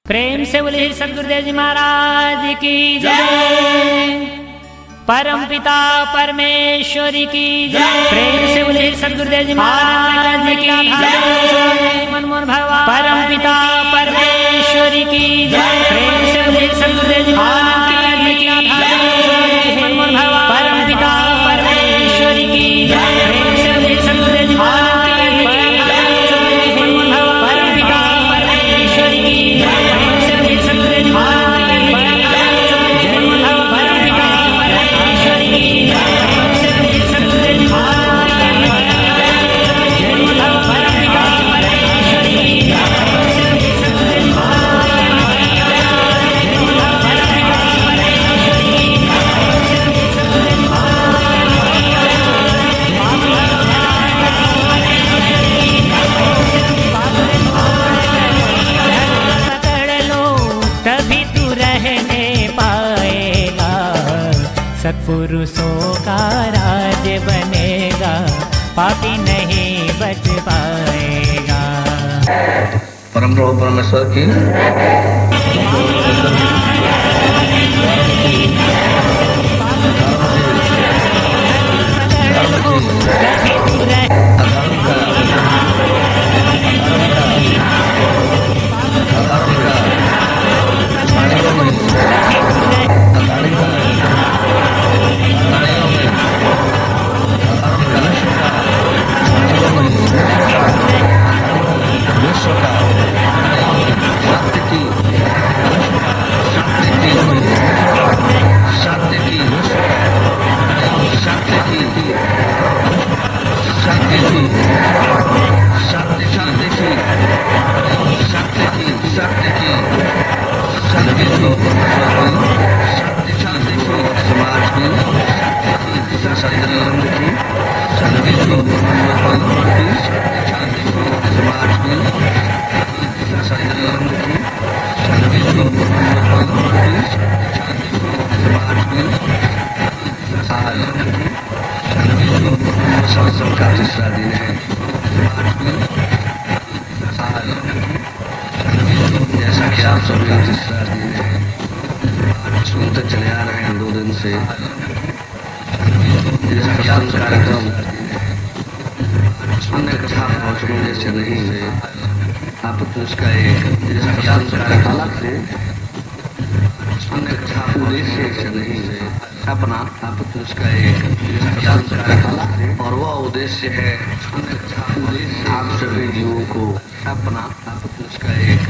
प्रेम से बोले सदगुरुदेव जी महाराज की जय। परम पिता परमेश्वरी की जय। प्रेम से बोले सदगुरुदेव जी महाराज की जय। मनमोहन भगवान परम पिता परमेश्वरी की जय। प्रेम से बोले सदगुरुदेव जी महाराज की जय। मनमोहन भगवान परम पिता परमेश्वरी की जय। प्रेम से बोले सदगुरुदेव जी महाराज सत्पुरुषों का राज बनेगा, पापी नहीं बच पाएगा। परम प्रभु परमेश्वर की जैसा कि आप सब तीसरा दिन है, सुनते चले आ रहे हैं 2 दिन से। कार्यक्रम अन्य कथा पहुँचने जैसे नहीं है, आप तो इसका एक अलग से अन्य कथा उद्देश्य से नहीं है अपना, आप तो इसका एक अलग से, और वह उद्देश्य है आप सभी जीवों को अपना, आप तो इसका एक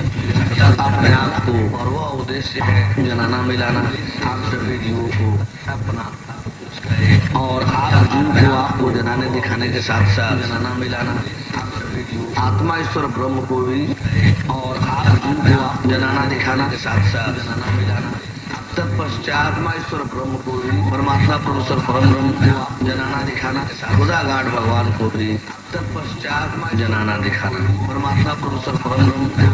अपने आप को, और वह उद्देश्य है जनाना मिलाना आप सभी जीवों को अपना, आप तो इसका एक, और आप जीव को आपको जनाने दिखाने के साथ साथ जनाना मिलाना आप सभी जीव, आत्मा ईश्वर ब्रह्म को भी, और आप जीव को आप जनाना दिखाना के साथ साथ जनाना मिलाना, तत्पश्चात ईश्वर ब्रह्म को भी, परमात्मा परमेश्वर परम ब्रह्म को जनाना दिखाना के साथ खुदा गाड भगवान को भी तत्पश्चात जनाना दिखाना, परमात्मा परमेश्वर परम ब्रह्म को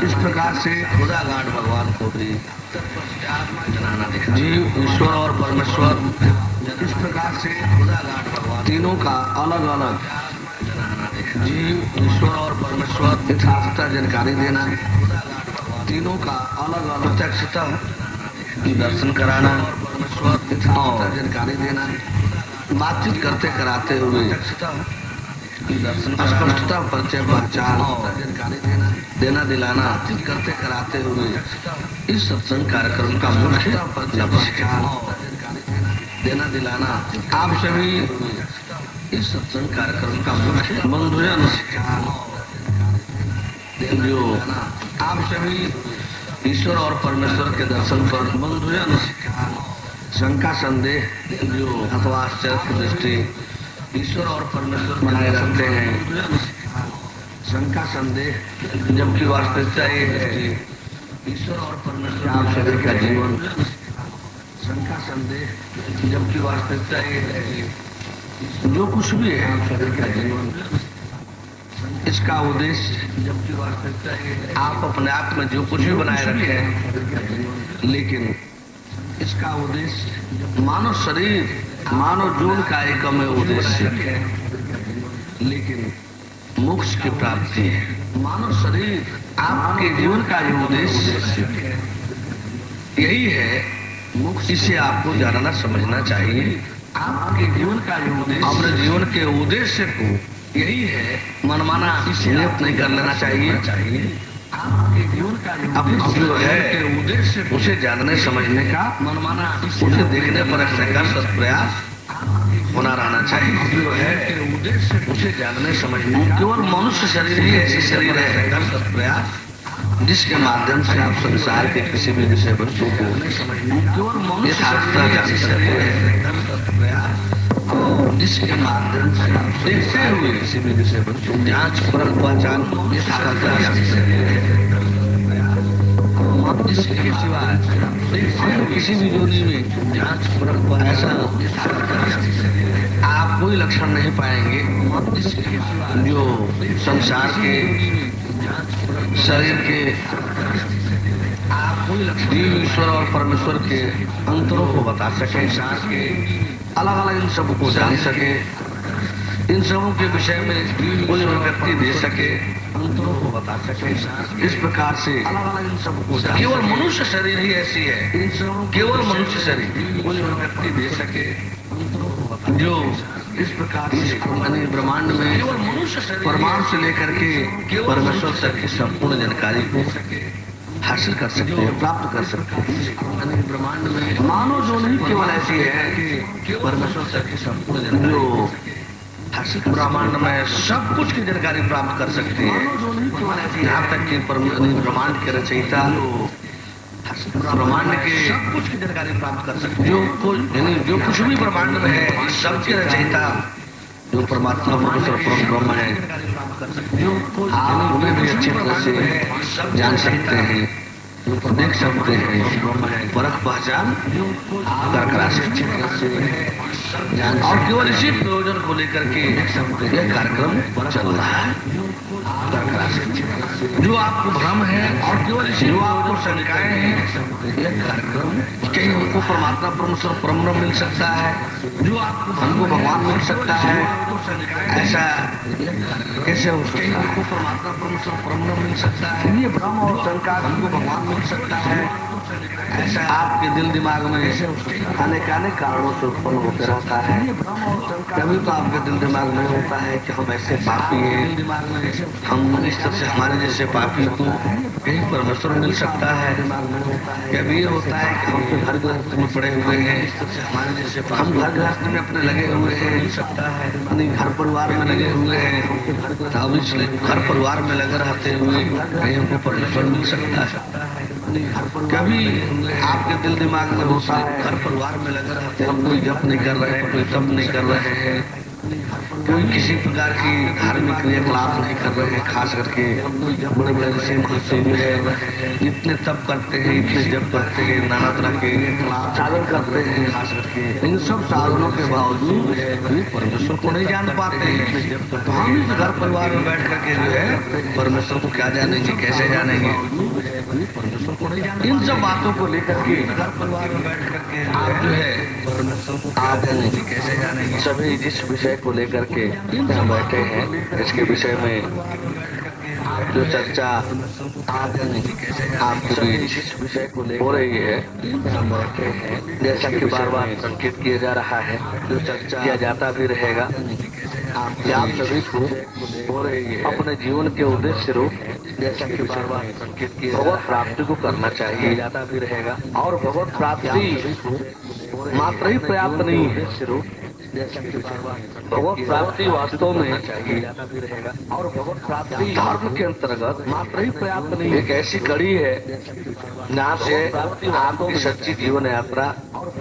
इस प्रकार से खुदा गाड भगवान को भी तत्पश्चात जनाना दिखाना। जीव ईश्वर और परमेश्वर इस प्रकार से खुदा गाड भगवान तीनों का अलग अलग जनाना दिखाना। जीव ईश्वर और परमेश्वर यथार्थता जानकारी देना, तीनों का अलग अलग प्रत्यक्षता दर्शन कराना और जानकारी देना, बातचीत करते कराते हुए स्पष्टता परिचय पहचान और जानकारी देना दिलाना, बातचीत करते कराते हुए इस सत्संग कार्यक्रम का मुख्य नमस्कार देना दिलाना, आप सभी इस सत्संग कार्यक्रम का मुख्य बंधुजन जो आप सभी ईश्वर और परमेश्वर के दर्शन पर बंधुजन शंका संदेह जो अथवा आश्चर्य की दृष्टि ईश्वर और परमेश्वर बनाए रखते हैं, शंका संदेह जबकि वास्तविकता ये है ईश्वर और परमेश्वर आप सभी का जीवन, शंका संदेह जबकि वास्तविकता ये है जो कुछ भी है आप सभी का जीवन, इसका उद्देश्य जबकि वास्तविकता है आप अपने आप में जो कुछ भी बनाए रखे हैं, लेकिन इसका उद्देश्य मानव शरीर मानव जीवन का एकमेव उद्देश्य है, लेकिन मोक्ष की प्राप्ति है। मानव शरीर आपके जीवन का जो उद्देश्य यही है, इसे आपको जानना समझना चाहिए। आपके जीवन का जो उद्देश्य, अपने जीवन के उद्देश्य को यही है, मनमाना नियत नहीं कर लेना चाहिए। आपके जीवन का अपने जो है उद्देश्य उसे जानने समझने का, मनमाना उसे देखने पर सत प्रयास होना रहना चाहिए। जो है उद्देश्य उसे जानने समझने, केवल मनुष्य शरीर ही ऐसी शरीर है सत प्रयास जिसके माध्यम से आप संसार के किसी भी विषय वस्तु को केवल यथार्थता जान सकते हैं, जिसके माध्यम से आप देखते हुए किसी भी विषय वस्तु जांच परख पहचान यथार्थता जान सकते हैं। जिसके सिवा देखते हुए किसी भी योनि में जांच परख पहचान आप कोई लक्षण नहीं पाएंगे जो संसार के शरीर के आप कोई जीव ईश्वर और परमेश्वर के अंतरों को बता सके, सांस के अलग अलग इन सब को जान सके, इन सबों के विषय में कोई व्यक्ति दे सके, अंतरों को बता सके। इस प्रकार से अलग अलग इन सब को केवल मनुष्य शरीर ही ऐसी है, केवल मनुष्य शरीर कोई व्यक्ति दे सके जो इस प्रकार से ब्रह्मांड में केवल मनुष्य परमाणु से लेकर के परमेश्वर तक की संपूर्ण जानकारी को हासिल कर सकते हैं, प्राप्त कर सकते हैं। ब्रह्मांड में मानव जो नहीं केवल ऐसी है कि परमेश्वर तक की संपूर्ण जानकारी जो हासिल ब्रह्मांड में सब कुछ की जानकारी प्राप्त कर सकते हैं। यहाँ तक कि ब्रह्मांड के रचयिता ब्रह्मांड के सब कुछ की जानकारी प्राप्त कर सकते हैं। जो कुछ भी ब्रह्मांड में है सबके रचयिता जो परमात्मा परमेश्वर ब्रह्म है, आप उन्हें भी अच्छी तरह से जान सकते हैं, देख सकते हैं, परख पहचान कर अच्छी तरह से जान, और केवल इसी प्रयोजन को लेकर के यह कार्यक्रम चल रहा है। जो आपको भ्रम है और केवल इसी जो आपको शंकाएं हैं, यह कार्यक्रम कहीं हमको परमात्मा परमेश्वर ब्रह्म मिल सकता है, जो आपको हमको भगवान मिल सकता है, ऐसा कैसे हो सकता है? हमको परमात्मा परमेश्वर ब्रह्म मिल सकता है, ये भ्रम और शंका हमको भगवान मिल सकता है, ऐसा आपके दिल दिमाग में अनेक कारणों से उत्पन्न होते रहता है। कभी तो आपके दिल दिमाग में होता है कि हम ऐसे पापी हैं, हम इस तरह से हमारे जैसे पापी को कहीं परमेश्वर मिल सकता है। कभी ये होता है कि हम तो घर गृहस्थ में पड़े हुए हैं, हमारे जैसे हम घर गृहस्थ में अपने लगे हुए हैं, मिल सकता है अपने घर परिवार में लगे हुए हैं, अब इसलिए घर परिवार में लगे रहते हुए कहीं हमको परमेश्वर मिल सकता है। कभी आपके दिल दिमाग में होता है घर परिवार में लगे रहते, हम कोई जप नहीं कर रहे हैं, कोई तप नहीं कर रहे हैं, कोई किसी प्रकार की धार्मिक क्रियाकलाप नहीं कर रहे हैं, खास करके बड़े बड़े से जो है इतने तप करते हैं, इतने जप करते हैं, नाना तरह के साधन करते हैं, खास करके इन सब साधनों के बावजूद परमेश्वर को नहीं जान पाते हैं। तो हम इस घर परिवार में बैठ करके जो है परमेश्वर को क्या जानेंगे, कैसे जानेंगे? परमेश्वर को नहीं जानेंगे। इन सब बातों को लेकर के घर परिवार में बैठ करके आप जो है परमेश्वर को क्या जानेंगे, कैसे जानेंगे? सभी जिस विषय को लेकर के यहाँ बैठे हैं, इसके विषय में जो चर्चा आपके बीच विषय को हो रही है, जैसा कि बार बार संकेत किया जा रहा है, जो चर्चा किया जाता भी रहेगा, आप सभी को हो रही है अपने जीवन के उद्देश्य रूप, जैसा कि बार बार संकेत किया भगवत प्राप्ति को करना चाहिए, जाता भी रहेगा। और भगवत प्राप्ति मात्र ही पर्याप्त नहीं है, भगवत प्राप्ति वास्तव में चाहिए जाता भी रहेगा। और भगवत प्राप्ति धर्म के अंतर्गत मात्र ही पर्याप्त नहीं, एक ऐसी कड़ी है जहाँ से आपकी सच्ची जीवन यात्रा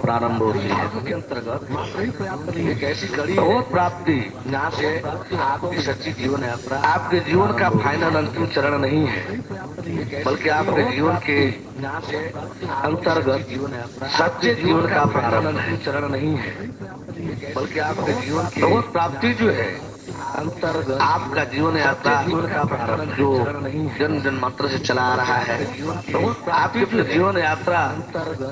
प्रारंभ होती है। के अंतर्गत मात्र ही पर्याप्त नहीं, एक ऐसी कड़ी भगवत प्राप्ति जहाँ से आपकी सच्ची जीवन यात्रा, आपके जीवन का फाइनल अंतिम चरण नहीं है, बल्कि आपके जीवन के अंतर्गत सच्चे जीवन का प्रारंभ है, चरण नहीं है, बल्कि आपके जीवन की भगवत प्राप्ति जो है अंतर्गत आपका जीवन यात्रा का प्रारंभ जो जन जन मात्र से चला आ रहा है, आपकी जो जीवन यात्रा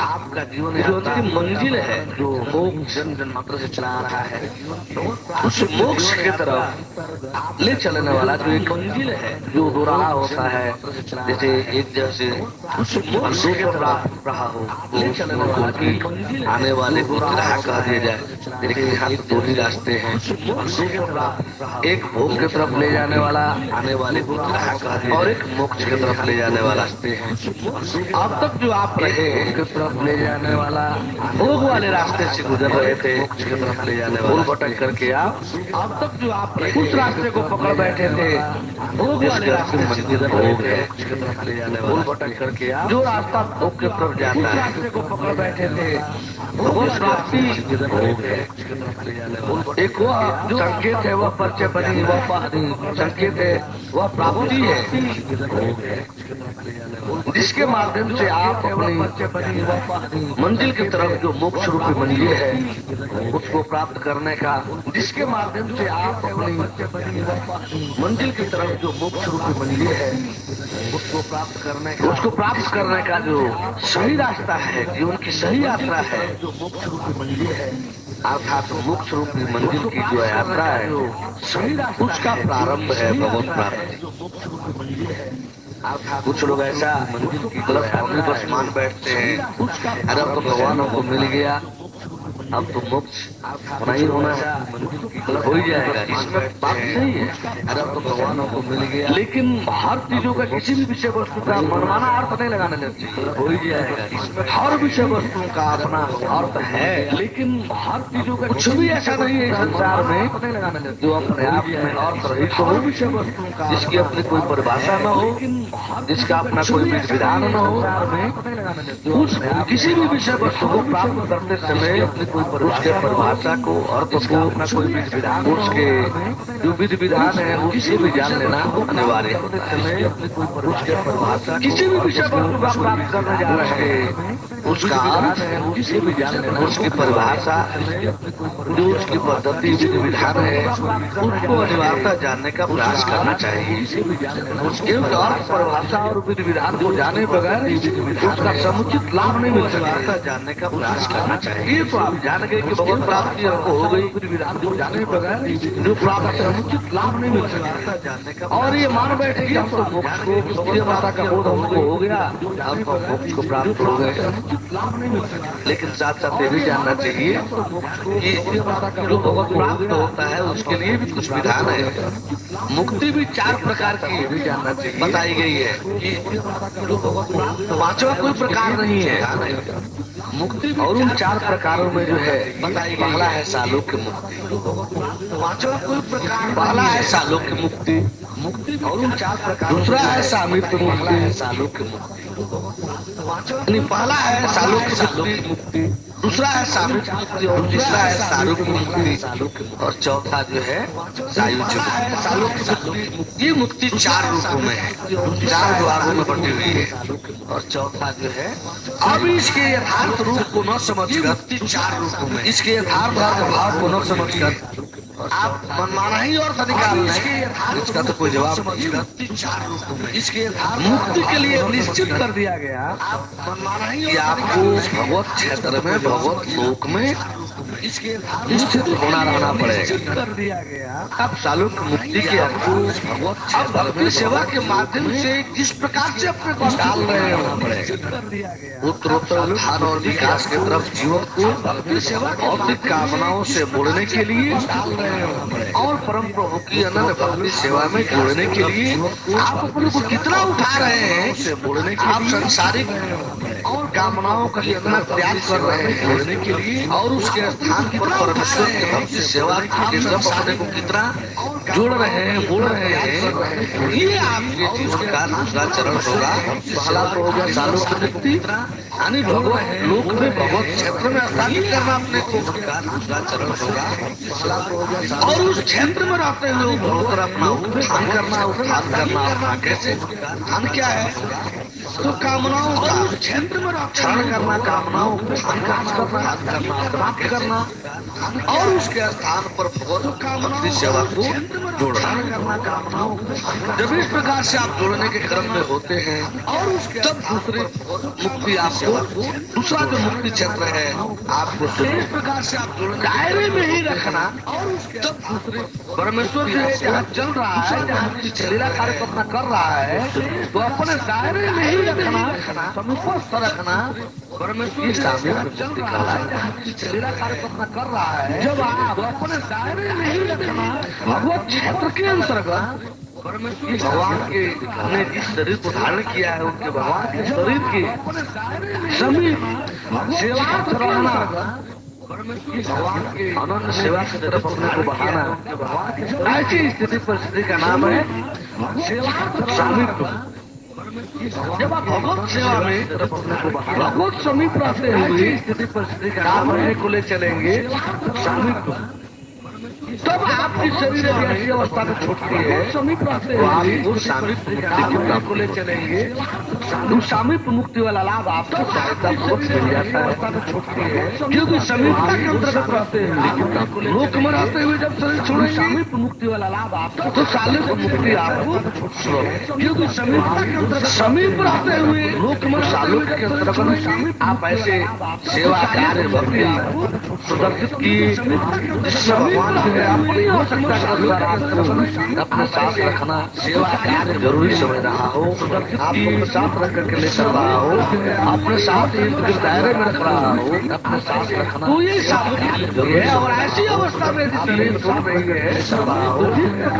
आपका जीवन यात्रा की मंजिल है जो मोक्ष जन जन मात्र से चला आ रहा है, उस मोक्ष की तरफ ले चलने वाला जो एक मंजिल है जो हो रहा होता है, जैसे एक जैसे उस मोक्ष के प्राप्त रहा हो ले चलने वाला की आने वाले को राह कह दिया जाए। लेकिन यहाँ तो दो ही रास्ते हैं, एक भोग की तरफ ले जाने वाला आने वाले को राह कह दिया और एक मोक्ष की तरफ ले जाने वाला रास्ते हैं। अब तक जो आप रहे की तरफ ले जाने वाला भोग वाले रास्ते से गुजर रहे थे, मोक्ष की तरफ ले जाने वाला भटक करके आप अब तक जो आप रहे उस रास्ते को पकड़ बैठे थे, भोग वाले रास्ते मंदिर भोग है ले जाने वाला भटक करके आप जो रास्ता भोग की तरफ जाता है रास्ते को पकड़ बैठे थे, वो प्राप्ति भोग है। एक वह जो संकेत है वह परिचय बनी, वह संकेत है वह प्राप्ति है जिसके माध्यम से आप अपनी मंजिल की तरफ जो मोक्ष रूपी मंजिल है उसको प्राप्त करने का, जिसके माध्यम से आप अपनी मंजिल की तरफ जो मोक्ष रूपी मंजिल है उसको प्राप्त करने का जो सही रास्ता है, जीवन की सही यात्रा है जो मोक्ष रूपी मंजिल है, अर्थात मोक्ष रूपी मंजिल की जो यात्रा है सही रास्ता उसका प्रारंभ है भगवत प्राप्ति। कुछ लोग ऐसा मंजिल की तरफ अपनी बस मान बैठते हैं, अरे अब तो भगवान हमको मिल गया, अब तो मोक्ष होना ही होना है, हो ही जाएगा, इसमें बात नहीं है, अरे अब तो भगवान हमको मिल गया। लेकिन हर चीजों का किसी भी विषय वस्तु का मनमाना अर्थ नहीं लगाने चाहिए, हो ही जाएगा, इसमें हर विषय वस्तु का अपना अर्थ है, लेकिन हर चीजों का कुछ भी ऐसा नहीं है संसार में नहीं लगाने जो अपने आप में अर्थ रहित हो, विषय वस्तु का जिसकी अपनी कोई परिभाषा न हो, जिसका अपना कोई विधान न हो, उस किसी भी विषय वस्तु को प्राप्त करते समय उसके परिभाषा को अर्थ को अपना कोई विधान उसके जो विधि विधान है उसे भी जान लेना अनिवार्य है। उसके परिभाषा किसी भी विषय वस्तु का प्राप्त करने जा रहे हैं उसका अर्थ है उसे भी जान लेना, उसकी परिभाषा जो उसकी पद्धति विधि विधान है उसको अनिवार्यता जानने का प्रयास करना चाहिए। उसके अर्थ परिभाषा और विधि विधान को जाने बगैर उसका समुचित लाभ नहीं मिल सकता, जानने का प्रयास करना चाहिए। तो आप जान गए कि भगवत प्राप्ति हमको हो गई, विधि विधान को जाने बगैर जो प्राप्त समुचित लाभ नहीं मिल सकता जानने का, और ये मान बैठे कि हम तो मोक्ष को माता का बोध हमको हो गया, हम तो मोक्ष को प्राप्त हो गए, लाभ नहीं मिल सकता। लेकिन साथ साथ ये भी जानना चाहिए कि जो भगवत प्राप्त होता है उसके लिए भी कुछ विधान है, मुक्ति भी 4 प्रकार की भी जानना चाहिए बताई गई है कि पांचवा कोई प्रकार नहीं है मुक्ति, और उन 4 प्रकारों में जो है बताई पहला है सालोक्य मुक्ति, पांचवा कोई प्रकार पहला है सालोक्य मुक्ति, और उन 4 प्रकार दूसरा है सामीप्य मुक्ति, सालोक्य मुक्ति, पहला है सालोक्य मुक्ति, दूसरा है सामीप्य मुक्ति और तीसरा है सारूप्य मुक्ति, और चौथा जो है सायुज्य मुक्ति। ये मुक्ति 4 रूपों में है, 4 भागों में बटी हुई है, और चौथा जो है अब इसके यथार्थ रूप को न समझकर 4 रूपों में इसके यथार्थ भाव को न समझकर आप मनमाना ही और निकाल लें, इसका तो कोई जवाब नहीं। 4 रूपों में इसके मुक्ति के लिए निश्चित कर दिया गया आप मनमाना ही कि आपको भगवत क्षेत्र में भगवत लोक में स्थित होना रहना पड़ेगा, कर दिया गया। अब सालोक मुक्ति के आपको भगवत भक्ति सेवा के माध्यम से जिस प्रकार से अपने को डाल रहे होना पड़ेगा, उत्तरोत्तर ध्यान और विकास की तरफ जीवन को भक्ति सेवा भौतिक कामनाओं से मोड़ने के लिए डाल रहे होना पड़ेगा, और परम प्रभु की अनन्य भक्ति सेवा में जोड़ने के लिए आप अपने को कितना उठा रहे हैं से मोड़ने के लिए आप संसारिक और कामनाओं का कितना त्याग कर रहे हैं जोड़ने के लिए, और उसके स्थान पर परमेश्वर की भक्ति सेवा की तरफ अपने को कितना जोड़ रहे हैं बोल रहे हैं, ये आपके जीवन का दूसरा चरण होगा। पहला तो होगा सालोक्य मुक्ति, यानी भगवत लोक में भगवत क्षेत्र में स्थापित करना अपने को का दूसरा चरण होगा, और उस क्षेत्र में रहते हुए भगवत अपना उत्थान करना, उत्थान करना। कैसे उत्थान क्या है? तो कामनाओं का क्षेत्र में क्षरण करना, कामनाओं को विकास करना, प्राप्त करना और उसके स्थान पर भक्ति सेवा को जोड़ना करना, कामनाओं को जब इस प्रकार से आप जोड़ने के क्रम में होते हैं और उसके तब दूसरी मुक्ति आपको, दूसरा जो मुक्ति क्षेत्र है आपको इस प्रकार से आप दायरे में ही रखना और तब दूसरे परमेश्वर से जहाँ चल रहा है, जहाँ लीला कार्य अपना कर रहा है, तो अपने दायरे में ही रखना, समीपस्थ रखना। परमेश्वर सामने मुक्ति कहलाएगा। लीला कार्य अपना कर रहा है, जब आप अपने दायरे में ही रखना, भगवत क्षेत्र के अंतर्गत परमेश्वर भगवान के ने जिस शरीर को धारण किया है, उनके भगवान के शरीर की समीप सेवार्थ रहना, भगवान के अनंत सेवा की तरफ अपने को बढ़ाना, ऐसी स्थिति परिस्थिति का नाम है सामीप्य। जब आप भगवत सेवा में भगवत समीप रहते हुए स्थिति परिस्थिति का नाम है को ले चलेंगे सामीप्य। तब आपकी शरीर ऐसी अवस्था में छूटती है, समीप रहते हैं, आपको सामीप्य को ले चलेंगे। सामीप्य मुक्ति वाला लाभ आपको सहायता बहुत मिल जाता है, छूटती है, क्योंकि समीपता के अंतर्गत रहते हैं। लोक में रहते हुए जब शरीर छोड़े, सामीप्य मुक्ति वाला लाभ आपको, तो सामीप्य मुक्ति आपको, क्योंकि समीपता के अंतर्गत, समीप रहते हुए लोक में सालोक के अंतर्गत आप ऐसे सेवा कार्य भक्ति प्रदर्शित किए, जिससे भगवान से अपनी हो सकता है अपने साथ रखना, सेवा कार्य जरूरी समझ रहा हो, आपको साथ रख करके ले चल रहा हो, अपने साथ एक दायरे में रख रहा हो, अपने साथ रखना, तो ये जरूरी है। और ऐसी अवस्था में शरीर छोड़ रही है, चल रहा हो,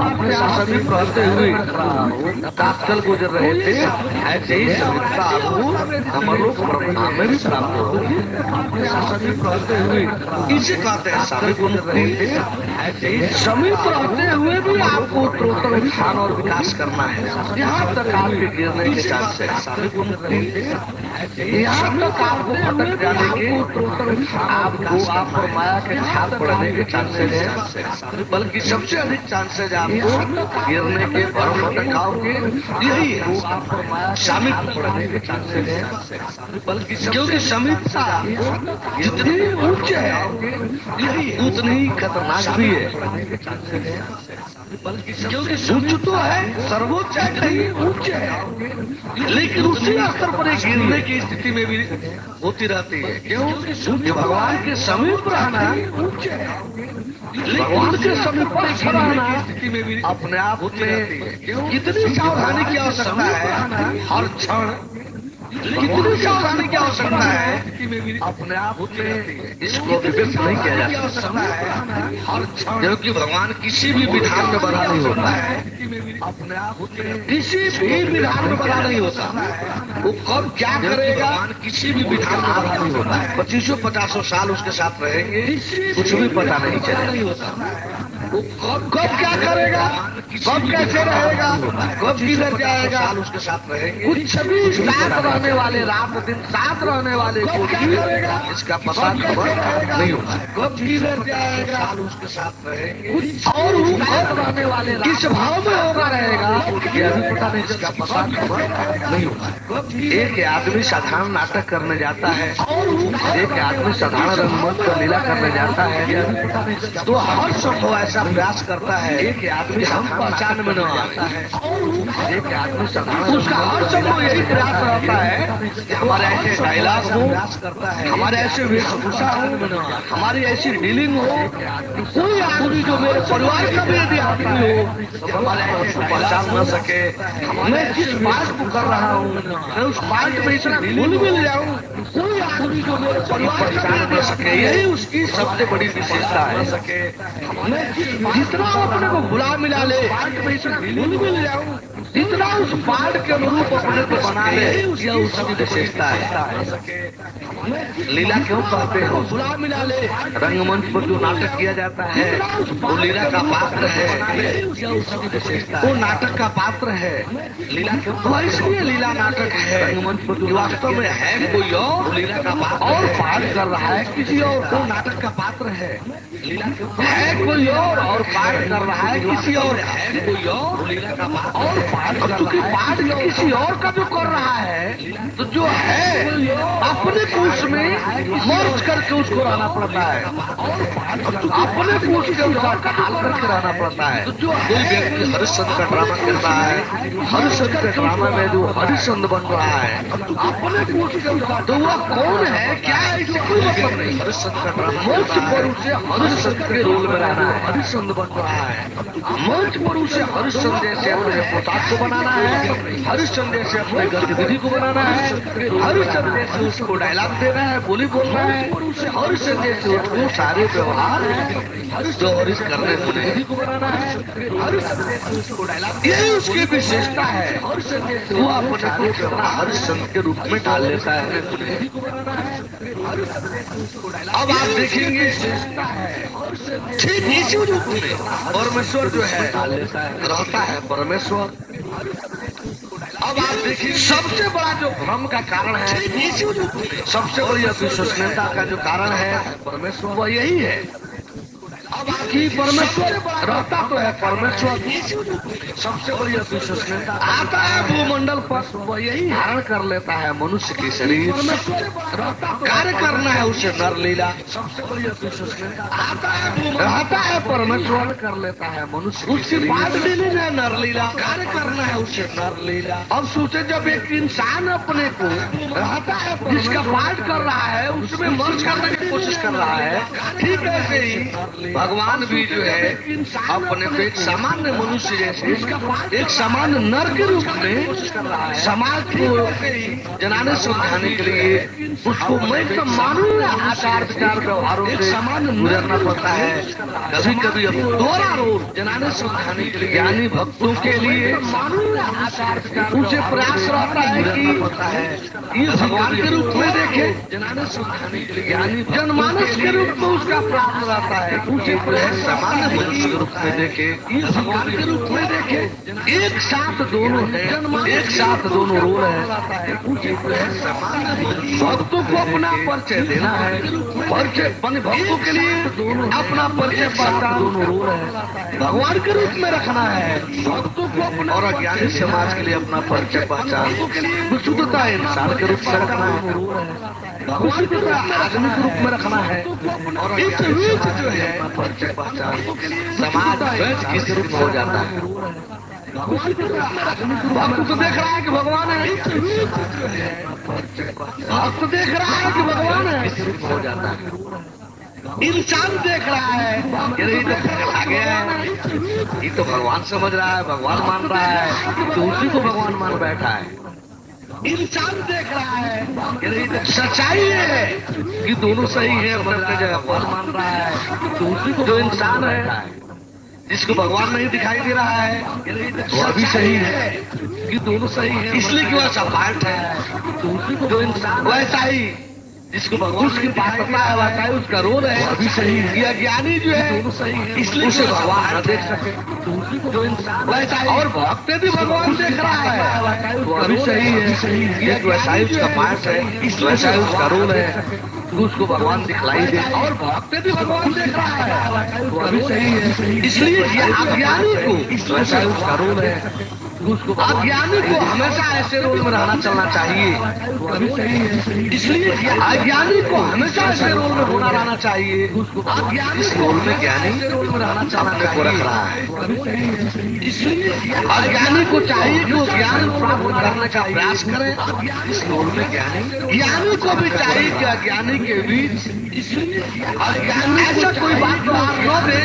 अपने साथ समीप रहते हुए रख रहा हो, काकल गुजर रहे थे, ऐसे ही समीपता आपको अमरलोक ब्रह्मा में भी प्राप्त हो, अपने साथ समीप रहते हुए, इसे कहते हैं समीप मुक्ति। समीप रहते हुए भी आपको उत्तरोत्तर उत्थान और विकास करना है, यहाँ तक आपके गिरने के चांस है, यहाँ तक आपको भटक जाने के, आपको आप और माया के छाप पड़ने के चांसेस है, बल्कि सबसे अधिक चांसेज आपको गिरने के, भ्रम भटकाव के यही है, आप और माया समीप पड़ने के चांसेस है, बल्कि क्योंकि समीपता जितनी उच्च है उतनी ही खतरनाक भी है। क्योंकि उच्च तो है, सर्वोच्च है, कहीं उच्च है, लेकिन उसी स्तर पर एक गिरने की स्थिति में भी होती रहती है। क्यों? भगवान के समीप रहना उच्च है, भगवान के समीप रहना स्थिति में भी अपने आप में कितनी सावधानी की आवश्यकता है, हर क्षण कितनी सावधानी की आवश्यकता है, अपने आप में इसको विवेक नहीं किया जा सकता है, हर क्षण, क्योंकि भगवान किसी भी विधान में बड़ा नहीं होता है, अपने आप में किसी भी विधान में बड़ा नहीं होता, वो कब क्या करेगा किसी भी विधान में बड़ा नहीं होता है। 2500-50 साल उसके साथ रहेंगे, कुछ भी पता नहीं चलेगा, वो कब क्या करेगा, कब कैसे रहेगा, कब किधर जाएगा, उसके साथ रहेंगे, कुछ भी साथ रहने वाले, रात दिन साथ रहने वाले को इसका पता नहीं होता है, कब किधर जाएगा, उसके साथ रहेंगे, और वो साथ रहने वाले किस भाव में होगा रहेगा, यह भी पता नहीं, इसका पता नहीं होता है। एक आदमी साधारण नाटक करने जाता है, एक आदमी साधारण रंगमंच पर लीला करने जाता है, तो हर संभव ऐसा प्रयास करता है, एक आदमी हम पहचान में न आता है, एक आदमी साधारण, उसका हर संभव यही प्रयास रहता है कि हमारे ऐसे डायलॉग हो, हमारे ऐसे वेशभूषा हो, हमारी ऐसी डीलिंग हो, कोई आदमी जो मेरे परिवार का भी यदि आदमी हो तो हमारे ऐसे पहचान न सके, मैं जिस बात को कर रहा हूँ मैं उस बात में इतना भूल मिल जाऊँ, कोई आदमी जो मेरे परिवार पहचान न सके, यही उसकी सबसे बड़ी विशेषता है। सके जितना अपने को भुला मिला ले, भूल मिल जाऊँ, जितना उस पाठ के अनुरूप अपने को बना ले, यह उसकी विशेषता है। लीला क्यों कहते हैं? भुला मिला ले, रंगमंच पर जो नाटक किया जाता है वो लीला का पात्र है, यह उसकी विशेषता है, वो नाटक का पात्र है। लीला क्यों? तो इसलिए लीला नाटक है, रंगमंच पर जो वास्तव में है कोई और, लीला का पात्र और पाठ कर रहा है किसी और, वो नाटक का पात्र है। लीला क्यों? है कोई और पाठ कर रहा है किसी और, है कोई और, लीला का पात्र और अब चूंकि पाठ किसी और का जो कर रहा है तो जो है अपने कोष में मर्ज करके उसको रहना पड़ता है, अपने कोष के अनुसार का हाल करके रहना पड़ता है। कोई व्यक्ति हरिश्चंद्र का ड्रामा कर रहा है, हरिश्चंद्र के ड्रामा में जो हरिश्चंद्र बन रहा है अपने कोष के अनुसार, तो वह कौन है क्या है इससे कोई मतलब नहीं। हरिश्चंद्र का ड्रामा मंच पर उसे हरिश्चंद्र के रोल में रहना है, हरिश्चंद्र बन रहा है। मंच पर उसे हरिश्चंद्र जैसे अपने पोशाक को बनाना है, हरिश्चंद्र जैसे अपने गतिविधि को बनाना है, हरिश्चंद्र जैसे उसको डायलॉग देना है, बोली बोलना है, हरिश्चंद्र जैसे उसको सारे व्यवहार जो हरीश करने को बनाना है, हरिश्चंद्र जैसे उसको डायलॉग, यही उसकी विशेषता है। वो अपने सारे व्यवहार हरिश्चंद्र के रूप में डाल लेता है। अब आप देखेंगे ठीक इसी रूप में परमेश्वर जो है रहता है परमेश्वर। अब आप देखिए सबसे बड़ा जो भ्रम का कारण है, सबसे बड़ी अविश्वसनीयता का जो कारण है परमेश्वर, वह यही है कि परमेश्वर रहता तो है परमेश्वर, सबसे बड़ी अविश्वसनीयता आता है भूमंडल पर, वह यही धारण कर लेता है मनुष्य की शरीर, कार्य करना है उसे नर लीला, सबसे बड़ी अविश्वसनीयता आता है रहता है परमेश्वर कर लेता है मनुष्य, उसकी पाठ लेनी है नर लीला, कार्य करना है उसे नर लीला। अब सोचे जब एक इंसान अपने को रहता है जिसका पाठ कर रहा है उसमें मर्ज करने की कोशिश कर रहा है, ठीक ऐसे ही भगवान भी जो है अपने को एक सामान्य मनुष्य जैसे एक सामान्य नर के रूप में समाज को जनाने समझाने के लिए उसको मैं मानूंगा आचार विचार व्यवहारों से गुजरना पड़ता है। कभी कभी अब दोहरा रोल जनाने समझाने के लिए ज्ञानी भक्तों के लिए उसे प्रयास रहता है कि ये भगवान के रूप में देखे, जनाने समझाने के लिए ज्ञानी जनमानस के रूप में उसका प्राप्त रहता है, उसे सामान्य मनुष्य के रूप में देखे, ये भगवान के रूप में देखे। एक साथ दोनों है, एक साथ दोनों रोल है। भक्तों को अपना परिचय देना है, परिचय भक्तों के लिए अपना परिचय पहचान दोनों रोल है, भगवान के रूप में रखना है भक्तों को अपना, और अज्ञानी समाज के लिए अपना परिचय पहचान शुद्धता इंसान के रूप में रखना है, भगवान को आदमी के रूप में रखना है, और इस बीच जो है परिचय पहचान समाज किस रूप में हो जाता है। भक्त तो देख रहा है कि भगवान है, भक्त देख रहा है कि भगवान है, किस रूप में हो जाता है। इंसान देख रहा है कि नहीं तो आ गया है, ये तो भगवान समझ रहा है, भगवान मान रहा है, तो उसी को भगवान मान बैठा है। इंसान देख रहा है सच्चाई है कि दोनों सही है, अपने अपने जगह भगवान मान रहा है, तो उसी को जो इंसान है जिसको भगवान नहीं दिखाई दे रहा है वो अभी सही है कि दोनों सही है, इसलिए कि वह सपाट है, तो उसी को जो इंसान वैसा ही जिसको भगवान उसकी पात्रता है वैसा ही उसका रोल है, अभी सही है। यह ज्ञानी जो है दोनों सही है, इसलिए उसे भगवान न देख सके, तो उसी को जो इंसान वैसा ही, और भक्त भी भगवान देख रहा है वो अभी सही है, वैसा ही उसका पाठ है, वैसा ही उसका रोल है, उसको भगवान दिखलाई दे, और भक्त भी भगवान देख रहा है वो अभी सही है, इसलिए अज्ञानी को वैसा ही उसका रोल है, उसको अज्ञानी को हमेशा ऐसे रोल में रहना चलना चाहिए, इसलिए अज्ञानी को हमेशा ऐसे रोल में होना रहना चाहिए, अज्ञानी इस रोल में ज्ञानी रोल में रहना चलना को रख रहा है, इसलिए अज्ञानी को चाहिए कि वो ज्ञान प्राप्त करने का प्रयास करे, इस रोल में ज्ञानी को भी चाहिए कि अज्ञानी के बीच अज्ञानी ऐसा कोई बात न दे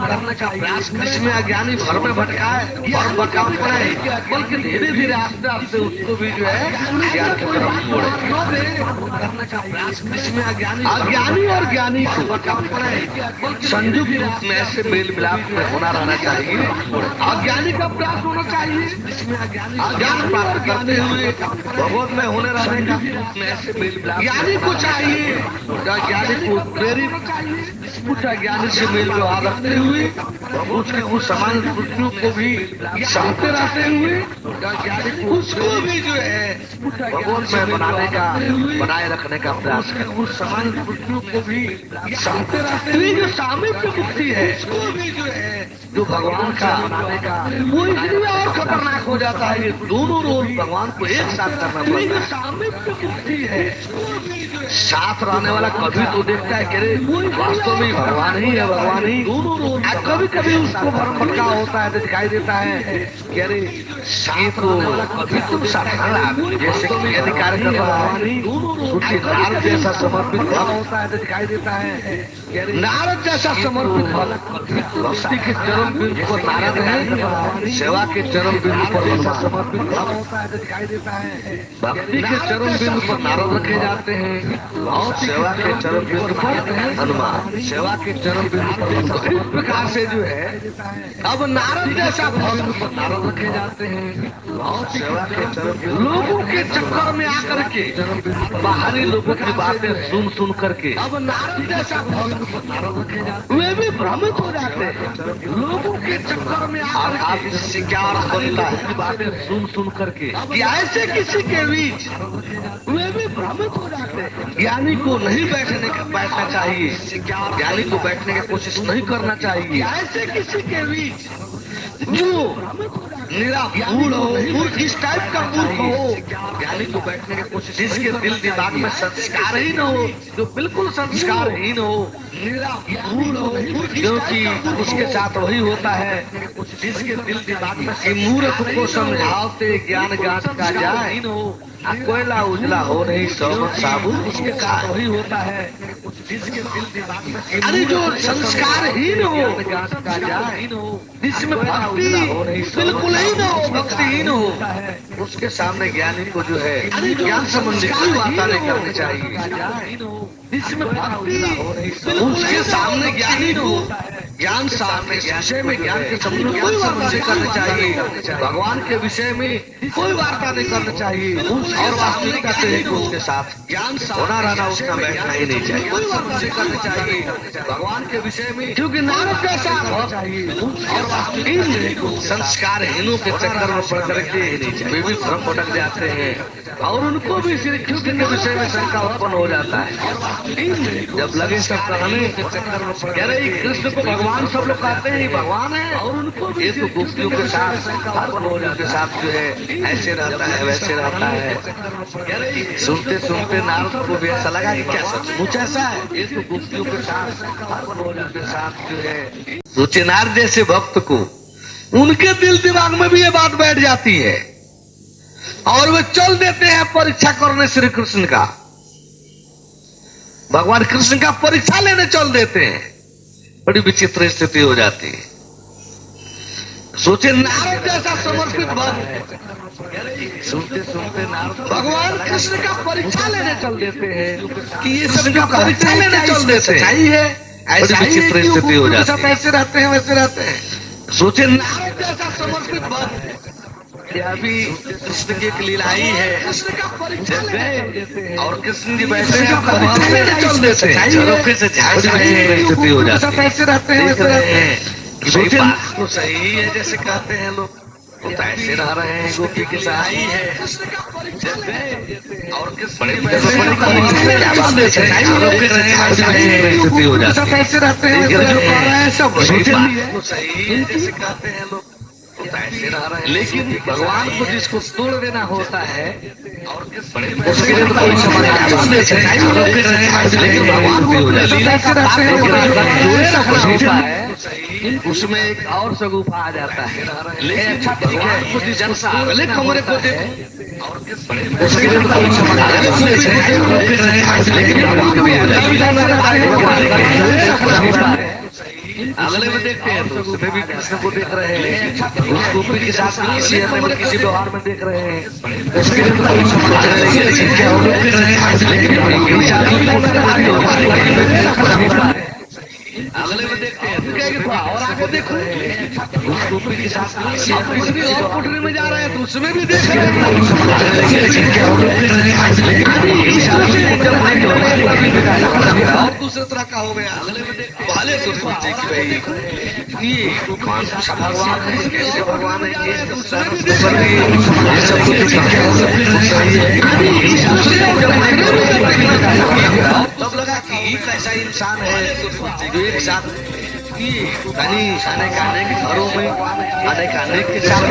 करने का प्रयास करे, इसमें अज्ञानी घर में भटकाए और भटका पड़े, बल्कि धीरे धीरे आस्ते आस्ते उसको भी जो है ज्ञान की तरफ मोड़े करने का प्रयास, इसमें अज्ञानी और ज्ञानी को संयुक्त रूप में ऐसे मेल मिलाप में होना रहना चाहिए, अज्ञानी का प्रयास होना चाहिए, जिसमें ज्ञान प्राप्त करते हुए भगवत में होने रहने का में ऐसे मेल मिलाप, ज्ञानी को चाहिए ज्ञानी को प्रेरित कुछ अज्ञानी से मेल व्यवहार रखते हुए उसके कुछ समान वृत्तियों को भी सहते रहते हुए उसको भी जो है भगवान में बनाए रखने का प्रयास है। उस सामान्य बुद्धियों को भी चाहते रहते हुए जो सामिप्य मुक्ति है उसको भी जो है जो भगवान का बनाने का वो इसलिए और खतरनाक हो जाता है। दोनों रोल भगवान को एक साथ करना पड़ता है। सामिप्य मुक्ति है साथ रहने वाला कभी तो देखता है कि वास्तव में भगवान ही है, भगवान ही। कभी कभी उसको भ्रम भटका होता है तो दिखाई देता है कि अरे साथ रहने वाला कभी तो साधारण जैसे कि अधिकार कर भगवान ही नारद जैसा समर्पित होता है तो दिखाई देता है कि नारद जैसा समर्पित भक्ति के चरम बिंदु पर नारद है, सेवा के चरम बिंदु पर समर्पित होता है तो दिखाई देता है। भक्ति के चरम बिंदु पर नारद रखे जाते हैं और सेवा के चरम बिंदु पर हनुमान, सेवा के चरम बिंदु पर इस प्रकार से जो है अब नारद जैसा बिंदु पर नारद रखे जाते हैं और सेवा के चरम बिंदु लोगों के चक्कर में आकर के बाहरी लोगों की बातें सुन करके अब नारद जैसा बिंदु पर नारद रखे जाते वे भी भ्रमित हो जाते हैं। लोगों के चक्कर में आप इससे क्या अर्थ बनता है बातें सुन करके ऐसे किसी के बीच वे भी भ्रमित हो जाते हैं। ज्ञानी को नहीं बैठना चाहिए, ज्ञानी को बैठने की कोशिश नहीं करना चाहिए। ऐसे किसी के बीच जो मेरा मूड हो इस टाइप का मूड हो, ज्ञानी को बैठने की कोशिश, जिसके दिल दिमाग में संस्कार ही न हो, जो बिल्कुल संस्कारहीन हो, मेरा मूड हो, क्योंकि उसके साथ वही होता है जिसके दिल दिमाग में मूर्ख को समझाते ज्ञान गांठ का जाए कोयला उजला हो नहीं सोमत साबुन, उसके साथ वही होता है जिसके दिल दिमाग में अरे जो संस्कारहीन हो, जिसमें भक्ति बिल्कुल ही न हो, भक्तिहीन हो, उसके सामने ज्ञानी को जो है ज्ञान संबंधी कोई बातें नहीं करनी चाहिए। जिसमें भक्ति उसके सामने ज्ञानी हो, ज्ञान सामने विषय में ज्ञान के संबंध कोई वार्ता नहीं करनी चाहिए। भगवान के विषय में कोई वार्ता नहीं करनी चाहिए और वास्तविकता से उसके साथ ज्ञान होना रहना उसका बैठना ही नहीं चाहिए। कोई वार्ता नहीं करनी चाहिए भगवान के विषय में, क्योंकि नारद कैसा चाहिए और वास्तविक संस्कारहीनों के चक्कर में पड़ करके नहीं चाहिए। वे भी भ्रम भटक जाते हैं और उनको भी श्री कृष्ण के विषय में शंका उत्पन्न हो जाता है। जब लगे सब कहने के चक्कर में पड़ गए कृष्ण को भगवान सब लोग कहते हैं भगवान है और उनको भी तो गुप्तियों के साथ के साथ जो है ऐसे रहता है वैसे रहता है। सुनते सुनते नारद को भी ऐसा लगा कि क्या सचमुच ऐसा है, ये तो गुप्तियों के साथ जो है सोचे नारद जैसे भक्त को उनके दिल दिमाग में भी ये बात बैठ जाती है और वे चल देते हैं परीक्षा करने श्री कृष्ण का, भगवान कृष्ण का परीक्षा लेने चल देते हैं। बड़ी विचित्र स्थिति हो जाती है। सोचे नारद जैसा समर्पित भक्त सुनते सुनते नारद भगवान कृष्ण का परीक्षा लेने चल देते हैं कि ये सब का परीक्षा लेने चल देते हैं। ऐसी विचित्र स्थिति हो जाती है। ऐसे रहते हैं वैसे रहते हैं। सोचे नारद जैसा समर्पित भक्त अभी कृष्ण की एक लीला ही है और कृष्ण जी बैठे हैं चल देते हैं स्थिति हो जाती है। ऐसे रहते हैं वैसे रहते हैं। सोचे तो सही है जैसे कहते हैं लोग, तो ऐसे रह रहे हैं गोपी के साथ ही है और कृष्ण जी बैठे स्थिति हो जाती है। ऐसे रहते हैं सब तो सही है जैसे कहते हैं लोग, लेकिन भगवान को जिसको तोड़ देना होता है और उसके लिए तो कोई समाधान लेकिन भगवान को होता है उसमें एक और सगुफा आ जाता है। लेकिन भगवान को जिस अगले कमरे को देखो उसके लिए तो कोई समाधान लेकिन भगवान को अगले में देखते हैं तो उसमें भी कृष्ण को देख रहे हैं, उस गोपी के साथ किसी अन्य किसी व्यवहार में देख रहे हैं। उसके लिए तो कोई समाधान नहीं है क्या हो अगले में देखते हैं और आगे देखो उस गोपी के साथ किसी और कोठरी में जा रहे हैं तो उसमें भी देख रहे हैं और दूसरे तरह का हो गया। अगले में देखते पहले तो सोचे कि भाई ये कौन सा भगवान है, कैसे भगवान है, ये सब सारा ये सब कुछ सही है। तब लगा कि ये कैसा इंसान है जो एक साथ कहीं अनेक अनेक घरों में अनेक अनेक के साथ